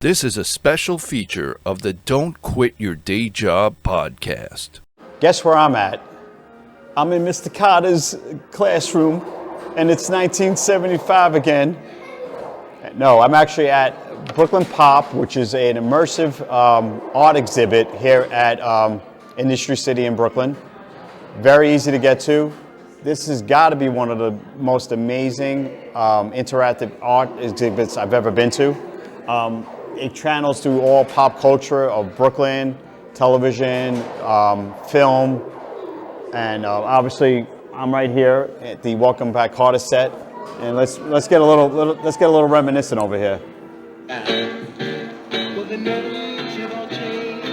This is a special feature of the Don't Quit Your Day Job podcast. Guess where I'm at? I'm in Mr. Carter's classroom, and it's 1975 again. No, I'm actually at Brooklyn Pop, which is an immersive art exhibit here at Industry City in Brooklyn. Very easy to get to. This has got to be one of the most amazing interactive art exhibits I've ever been to. It channels through all pop culture of Brooklyn, television, film, and obviously I'm right here at the Welcome Back Carter set, and let's get a little reminiscent over here.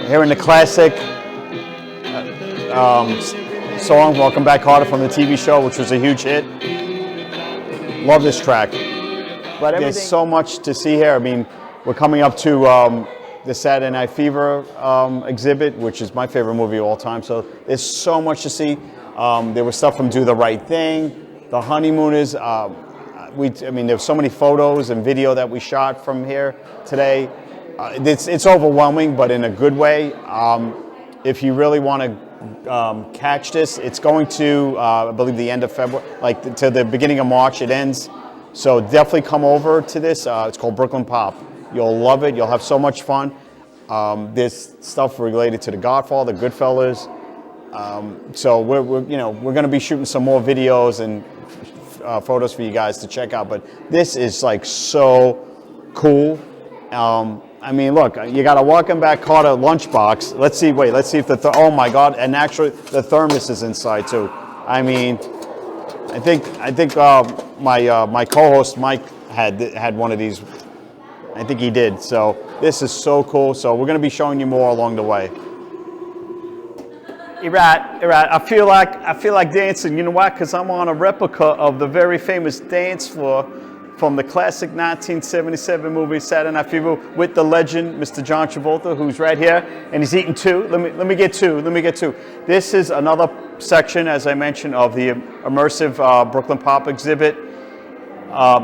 Here in the classic song "Welcome Back Carter" from the TV show, which was a huge hit. Love this track. But there's so much to see here. I mean, we're coming up to the Saturday Night Fever exhibit, which is my favorite movie of all time. So there's so much to see. There was stuff from Do the Right Thing, The Honeymooners. There's so many photos and video that we shot from here today. It's overwhelming, but in a good way. If you really want to catch this, it's going to, I believe, the end of February, to the beginning of March. It ends. So definitely come over to this. It's called Brooklyn Pop. You'll love it. You'll have so much fun. There's stuff related to The Godfather, Goodfellas. So we're going to be shooting some more videos and photos for you guys to check out. But this is so cool. I mean, look, you got a Welcome Back Carter lunchbox. Let's see if oh my God, and actually the thermos is inside too. I mean, I think my co-host Mike had one of these. I think he did. So this is so cool. So we're going to be showing you more along the way. You're right. I feel like dancing. You know why? Because I'm on a replica of the very famous dance floor from the classic 1977 movie Saturday Night Fever with the legend, Mr. John Travolta, who's right here, and he's eating two. Let me get two. This is another section, as I mentioned, of the immersive Brooklyn Pop exhibit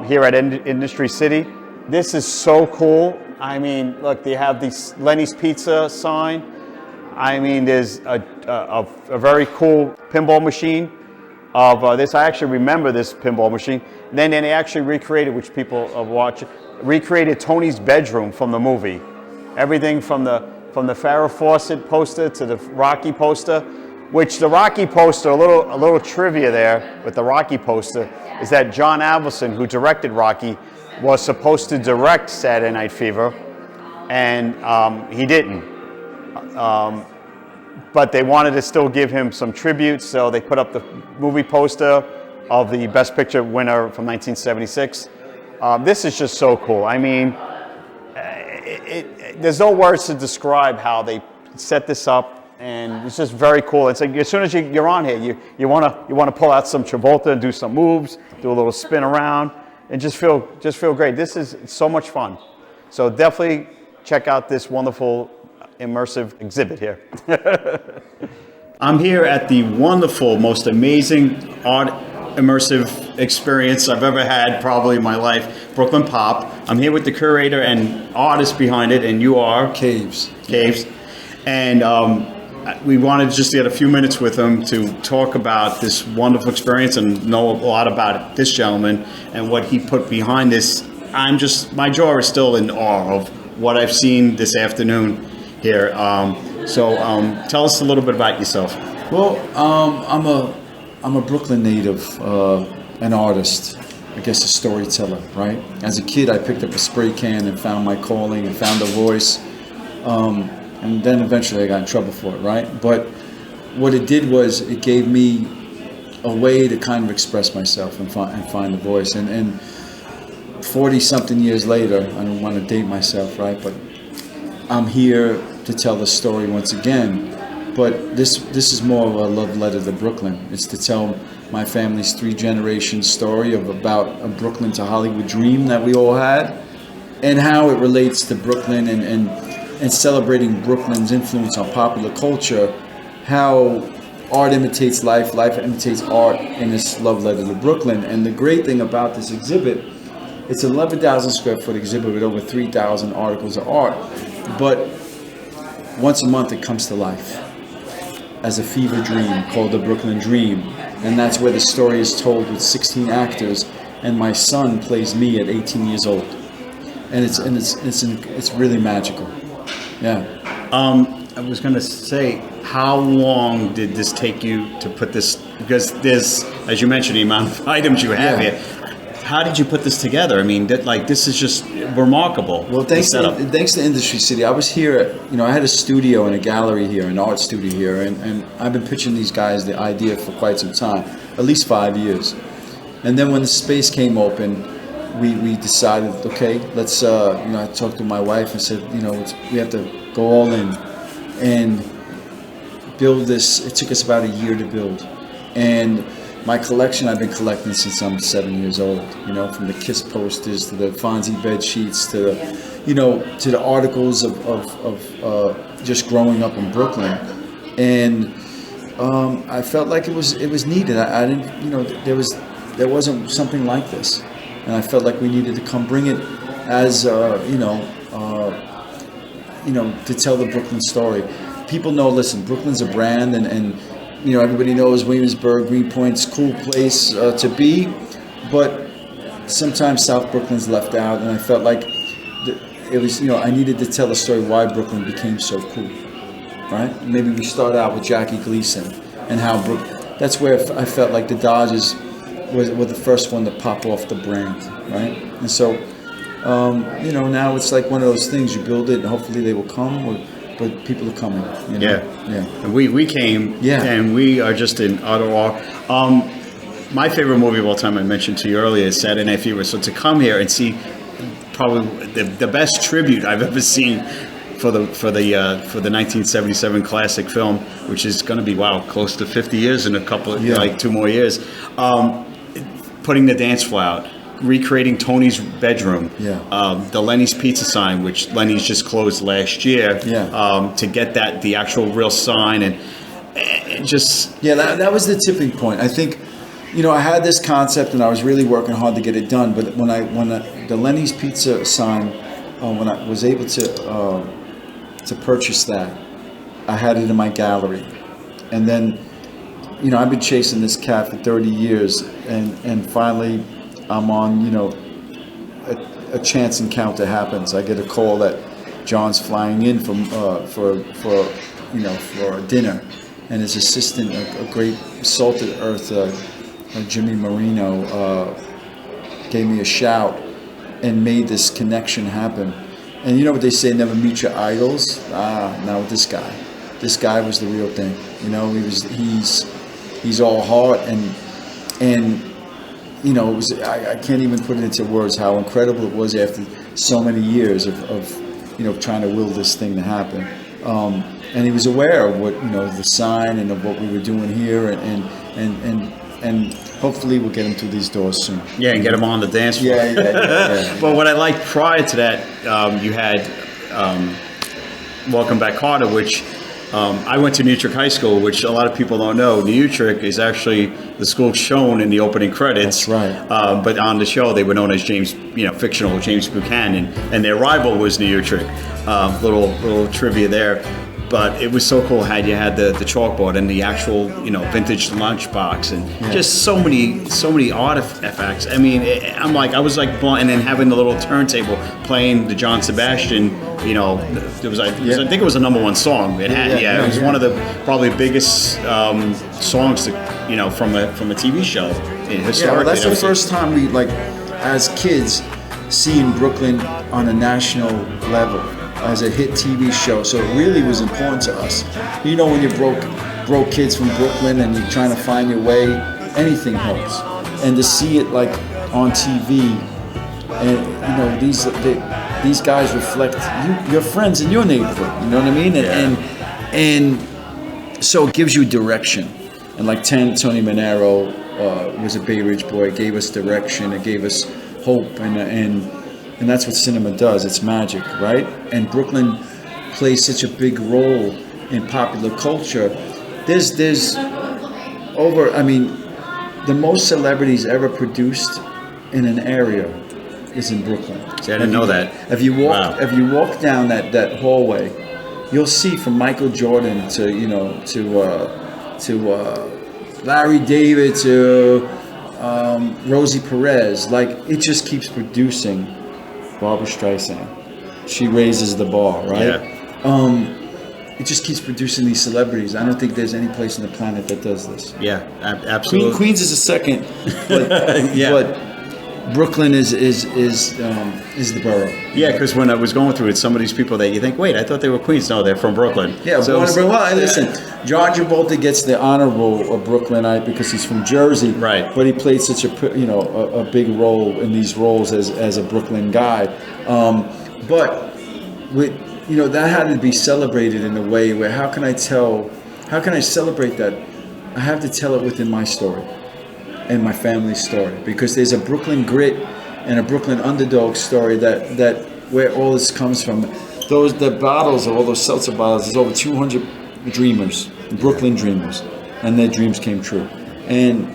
here at Industry City. This is so cool. I mean, look, they have this Lenny's Pizza sign. I mean, there's a very cool pinball machine of this. I actually remember this pinball machine. Then they actually recreated, which people have watched, recreated Tony's bedroom from the movie. Everything from the Farrah Fawcett poster to the Rocky poster, which the Rocky poster, a little trivia there with the Rocky poster, is that John Avildsen, who directed Rocky, was supposed to direct Saturday Night Fever, and he didn't. But they wanted to still give him some tribute, so they put up the movie poster of the Best Picture winner from 1976. This is just so cool. I mean, there's no words to describe how they set this up, and it's just very cool. It's like as soon as you're on here, you want to pull out some Travolta and do some moves, do a little spin around, and just feel great. This is so much fun. So definitely check out this wonderful immersive exhibit here. I'm here at the wonderful, most amazing art immersive experience I've ever had probably in my life, Brooklyn Pop. I'm here with the curator and artist behind it, and you are? Kaves. And we wanted just to get a few minutes with him to talk about this wonderful experience and know a lot about this gentleman and what he put behind this. My jaw is still in awe of what I've seen this afternoon here. So tell us a little bit about yourself. Well, I'm a Brooklyn native, an artist, I guess a storyteller, right? As a kid, I picked up a spray can and found my calling and found a voice. And then eventually I got in trouble for it, right? But what it did was it gave me a way to kind of express myself and find a voice. And 40-something years later, I don't want to date myself, right? But I'm here to tell the story once again. But this is more of a love letter to Brooklyn. It's to tell my family's 3-generation story about a Brooklyn to Hollywood dream that we all had, and how it relates to Brooklyn and celebrating Brooklyn's influence on popular culture, how art imitates life imitates art in this love letter to Brooklyn. And the great thing about this exhibit It's an 11,000 square foot exhibit with over 3,000 articles of art. But once a month it comes to life as a fever dream called the Brooklyn Dream. And that's where the story is told with 16 actors. And my son plays me at 18 years old. And it's really magical. Yeah. I was going to say, how long did this take you to put this? Because there's, as you mentioned, the amount of items you have here. How did you put this together? I mean, this is just remarkable. Well, thanks to Industry City. I was here, I had a studio and a gallery here, an art studio here, and I've been pitching these guys the idea for quite some time, at least 5 years. And then when the space came open, we decided, okay, let's, I talked to my wife and said, we have to go all in and build this. It took us about a year to build. And my collection I've been collecting since I'm 7 years old, from the Kiss posters to the Fonzie bed sheets to the, to the articles of just growing up in Brooklyn. And I felt like it was needed. I didn't, there wasn't something like this. And I felt like we needed to come bring it as, to tell the Brooklyn story. People know, listen, Brooklyn's a brand, and everybody knows Williamsburg, Greenpoint's a cool place to be, but sometimes South Brooklyn's left out, and I felt like it was, I needed to tell the story why Brooklyn became so cool, right? Maybe we start out with Jackie Gleason and how that's where I felt like the Dodgers were the first one to pop off the brand, right? And so, now it's like one of those things, you build it and hopefully they will come, but people are coming. Yeah. And we came, and we are just in utter awe. My favorite movie of all time, I mentioned to you earlier, is Saturday Night Fever. So to come here and see probably the best tribute I've ever seen for the 1977 classic film, which is going to be close to 50 years in a couple of 2 more years. Putting the dance floor out, recreating Tony's bedroom, the Lenny's Pizza sign, which Lenny's just closed last year, to get the actual real sign, and just that was the tipping point. I think, I had this concept and I was really working hard to get it done. But when the Lenny's Pizza sign, when I was able to purchase that, I had it in my gallery, and then I've been chasing this cat for 30 years, and finally I'm on, a chance encounter happens. I get a call that John's flying in for dinner, and his assistant, a great salted earth, Jimmy Marino, gave me a shout and made this connection happen. And you know what they say, never meet your idols? Now with this guy was the real thing. He's all heart, and it was, I can't even put it into words how incredible it was after so many years of trying to will this thing to happen. And he was aware of what, the sign and of what we were doing here, and hopefully we'll get him through these doors soon. Yeah, and get him on the dance floor. Yeah. But what I liked prior to that, you had Welcome Back Carter, which I went to New Utrecht High School, which a lot of people don't know. New Utrecht is actually the school shown in the opening credits. That's right. But on the show, they were known as fictional James Buchanan, and their rival was New Utrecht. Little trivia there. But it was so cool how you had the chalkboard and the actual, vintage lunchbox, and just so many artifacts. I mean, I was like blown, and then having the little turntable playing the John Sebastian, I think it was a #1 song. It had, it was one of the probably biggest songs that, from a TV show historically. Yeah, well, that's the first time we, as kids, seeing Brooklyn on a national level as a hit TV show. So it really was important to us. When you're broke kids from Brooklyn and you're trying to find your way, anything helps. And to see it on TV, and these guys reflect your friends in your neighborhood. You know what I mean? And so it gives you direction. And Tony Manero was a Bay Ridge boy, gave us direction, it gave us hope, and that's what cinema does. It's magic, right? And Brooklyn plays such a big role in popular culture. There's the most celebrities ever produced in an area is in Brooklyn. See, I didn't know that. If you walk down that hallway, you'll see from Michael Jordan to Larry David to Rosie Perez. Like, it just keeps producing. Barbara Streisand, she raises the bar, right? Yeah. It just keeps producing these celebrities. I don't think there's any place on the planet that does this. Yeah, absolutely. Queens is a second, but Yeah. but Brooklyn is the borough. Yeah, because when I was going through it, some of these people that you think, wait, I thought they were Queens. No, they're from Brooklyn. Yeah, so well, listen, John Travolta gets the honor roll of Brooklynite because he's from Jersey, Right. But he played such a big role in these roles as a Brooklyn guy. But with that had to be celebrated in a way where how can I celebrate that? I have to tell it within my story and my family's story, because there's a Brooklyn grit and a Brooklyn underdog story that where all this comes from. The bottles, all those seltzer bottles, there's over 200 dreamers, Brooklyn dreamers, and their dreams came true. And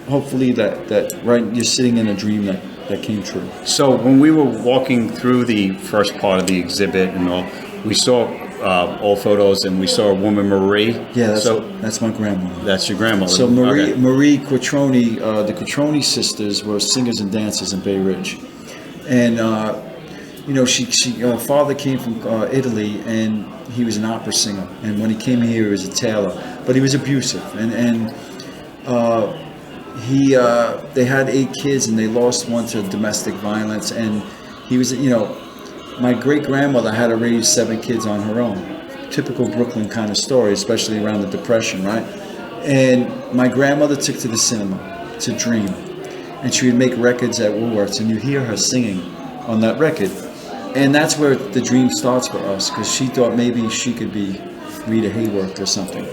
hopefully that right, you're sitting in a dream that came true. So when we were walking through the first part of the exhibit and all, we saw old photos, and we saw a woman, Marie. Yeah, that's my grandmother. That's your grandmother. So Marie Okay. Quattroni, the Quattroni sisters were singers and dancers in Bay Ridge, and she father came from Italy, and he was an opera singer. And when he came here, he was a tailor, but he was abusive, and they had 8 kids, and they lost one to domestic violence, and he was my great-grandmother had to raise 7 kids on her own. Typical Brooklyn kind of story, especially around the Depression, right? And my grandmother took to the cinema to dream. And she would make records at Woolworths, and you'd hear her singing on that record. And that's where the dream starts for us, because she thought maybe she could be Rita Hayworth or something.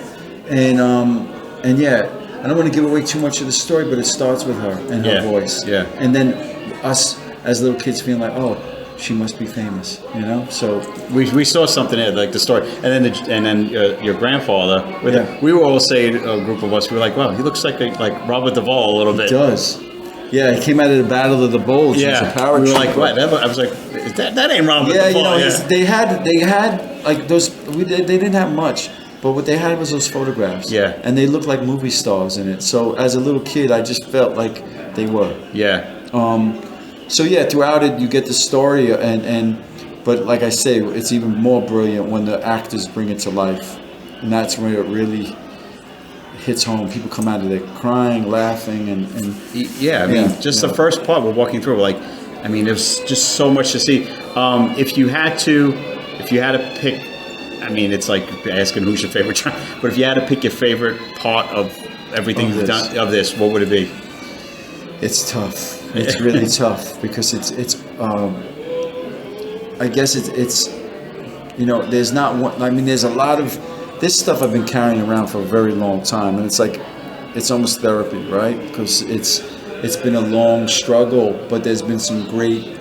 And yeah, I don't want to give away too much of the story, but it starts with her and her voice. Yeah. And then us as little kids feeling like, oh, she must be famous, So We saw something there, like the story, and then your grandfather. We were all saying, a group of us, we were like, wow, he looks like Robert Duvall a little bit. He does. Yeah, he came out of the Battle of the Bulge. Yeah, a power we were like, trooper. what? I was like, that ain't Robert Duvall. They had like those. They didn't have much, but what they had was those photographs. Yeah, and they looked like movie stars in it. So as a little kid, I just felt like they were. Yeah. So yeah, throughout it, you get the story, but like I say, it's even more brilliant when the actors bring it to life, and that's where it really hits home. People come out of there crying, laughing, and yeah. I mean, the first part we're walking through, there's just so much to see. If you had to pick, I mean, it's like asking who's your favorite child. But if you had to pick your favorite part of everything you've done of this, what would it be? It's tough. It's really tough because it's I guess it's there's not one. I mean, there's a lot of this stuff I've been carrying around for a very long time, and it's like it's almost therapy, right? Because it's been a long struggle, but there's been some great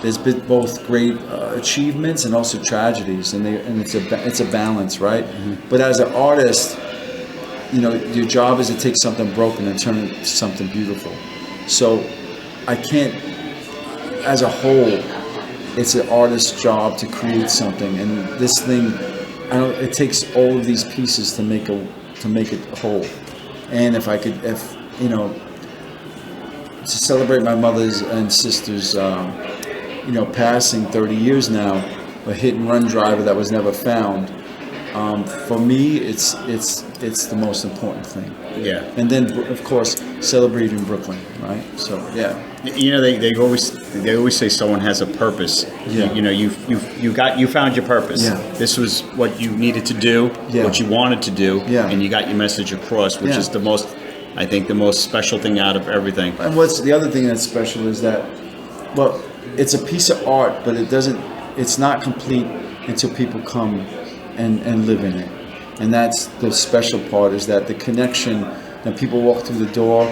there's been both great achievements and also tragedies, and it's a balance, right? Mm-hmm. But as an artist, your job is to take something broken and turn it into something beautiful. So I can't, as a whole, it's an artist's job to create something, and this thing, it takes all of these pieces to make it whole. And if to celebrate my mother's and sister's, passing 30 years now, a hit and run driver that was never found. For me, it's the most important thing. Yeah. And then, of course, celebrating Brooklyn, right? So, yeah. They always say someone has a purpose. Yeah. You found your purpose. Yeah. This was what you needed to do, what you wanted to do, and you got your message across, which is the most special thing out of everything. And what's the other thing that's special is that, well, it's a piece of art, but it's not complete until people come and live in it. And that's the special part, is that the connection, when people walk through the door,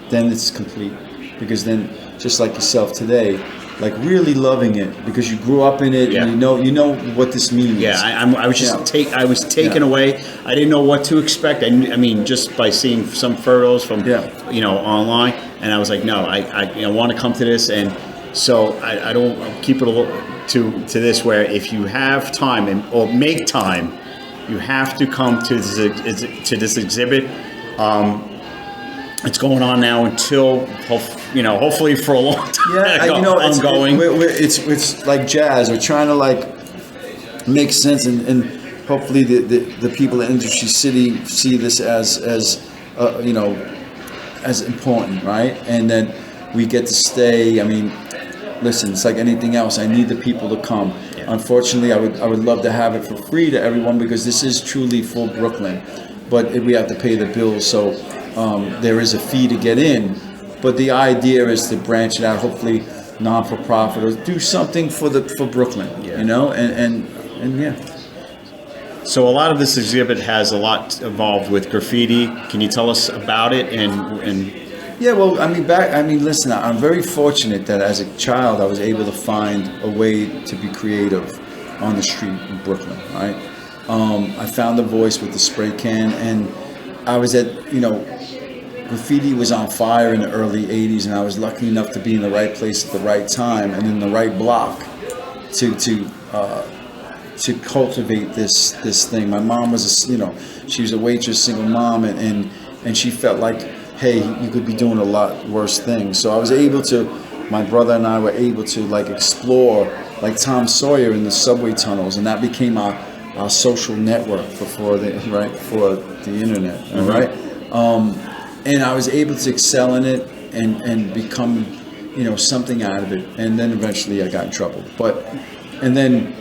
then it's complete. Because then, just like yourself today, like really loving it because you grew up in it and you know what this means. Yeah, I was just I was taken away. I didn't know what to expect. I mean, just by seeing some photos from online, and I was like, no, I want to come to this, and So I don't I'll keep it a little to this, where if you have time or make time, you have to come to this exhibit. It's going on now until hopefully for a long time. Yeah, ongoing. It's like jazz. We're trying to like make sense, and hopefully the people in Industry City see this as important, right? And then we get to stay. I mean, listen, it's like anything else. I need the people to come. Yeah. Unfortunately, I would love to have it for free to everyone, because this is truly for Brooklyn, but we have to pay the bills. So there is a fee to get in. But the idea is to branch it out, hopefully non-for-profit, or do something for Brooklyn. Yeah. And yeah. So a lot of this exhibit has a lot involved with graffiti. Can you tell us about it? And yeah, well, listen, I'm very fortunate that as a child I was able to find a way to be creative on the street in Brooklyn, right? I found a voice with the spray can, and I was at, graffiti was on fire in the early 80s, and I was lucky enough to be in the right place at the right time and in the right block to cultivate this thing. My mom was, she was a waitress, single mom, and she felt like, hey, you could be doing a lot worse things. So I was able to, my brother and I were able to like explore like Tom Sawyer in the subway tunnels, and that became our social network before the internet, all right? And I was able to excel in it and become, something out of it. And then eventually I got in trouble. And then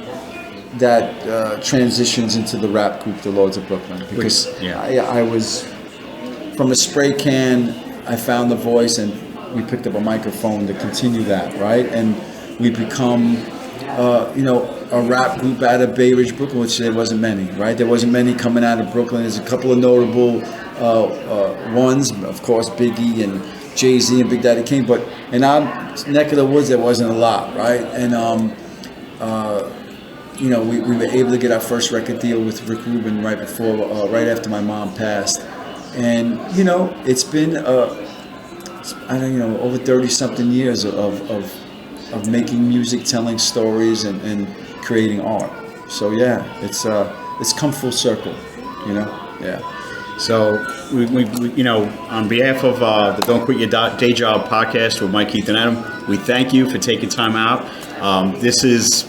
that transitions into the rap group, the Lords of Brooklyn, because I was from a spray can. I found the voice, and we picked up a microphone to continue that, right? And we become, a rap group out of Bay Ridge, Brooklyn, which there wasn't many, right? There wasn't many coming out of Brooklyn. There's a couple of notable ones, of course, Biggie and Jay-Z and Big Daddy Kane, but in our neck of the woods, there wasn't a lot, right? And we were able to get our first record deal with Rick Rubin right after my mom passed. And, it's been, over 30-something years of making music, telling stories, and creating art. So, yeah, it's come full circle, yeah. So, we on behalf of the Don't Quit Your Day Job podcast with Mike, Keith, and Adam, we thank you for taking time out. This is,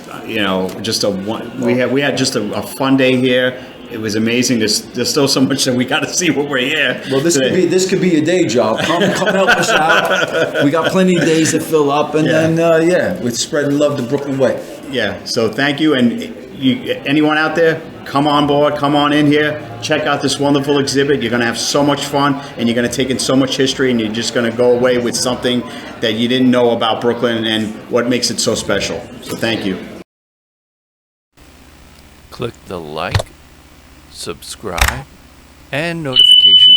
just we had just a fun day here. It was amazing. There's still so much that we got to see when we're here. Well, this could be a day job. Come help us out. We got plenty of days to fill up, and then we're spreading love the Brooklyn way. Yeah. So thank you, and anyone out there, come on board, come on in here, check out this wonderful exhibit. You're going to have so much fun, and you're going to take in so much history, and you're just going to go away with something that you didn't know about Brooklyn and what makes it so special. So thank you. Click the like, subscribe, and notification